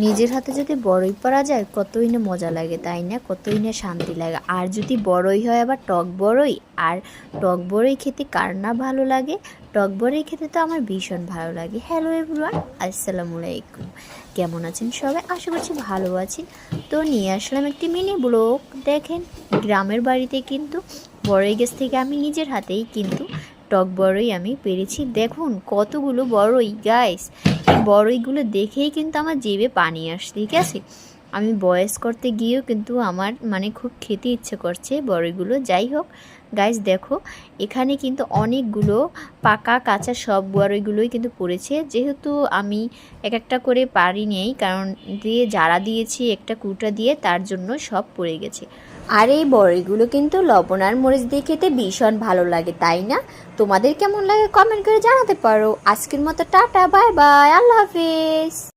নিজের হাতে যদি বড়ই পারা যায় কতই না মজা লাগে, তাই না? কতই না শান্তি লাগে। আর যদি বড়ই হয় আবার টক বড়ই, আর টক বড়ই খেতে কার না ভালো লাগে? টক বড়ই খেতে তো আমার ভীষণ ভালো লাগে। হ্যালো এভরিওয়ান, আসসালামু আলাইকুম। কেমন আছেন সবাই? আশা করছি ভালো আছেন। তো নিয়ে আসলাম একটি মিনি ব্লগ। দেখেন, গ্রামের বাড়িতে কিন্তু বড়ই গাছ থেকে আমি নিজের হাতেই কিন্তু টক বড়ই আমি পেরেছি। দেখুন কতগুলো বড়ই গাইস, এই বড়ইগুলো দেখেই কিন্তু আমার জিভে পানি আসছে, ঠিক আছে? আমি বয়েস করতে গিয়েও কিন্তু আমার মানে খুব খেতে ইচ্ছে করছে বড়ইগুলো। যাই হোক গাইস, দেখো এখানে কিন্তু অনেকগুলো পাকা কাঁচা সব বড়ইগুলোই কিন্তু পড়েছে। যেহেতু আমি এক একটা করে পারি নেই, কারণ দিয়ে যারা দিয়েছি একটা কুটা দিয়ে, তার জন্য সব পড়ে গেছে। আর এই বড়িগুলো কিন্তু লবণ আর মরিচ দিয়ে খেতে ভীষণ ভালো লাগে, তাই না? তোমাদের কেমন লাগে কমেন্ট করে জানাতে পারো। আজকের মতো টাটা, বাই বাই, আল্লাহ হাফেজ।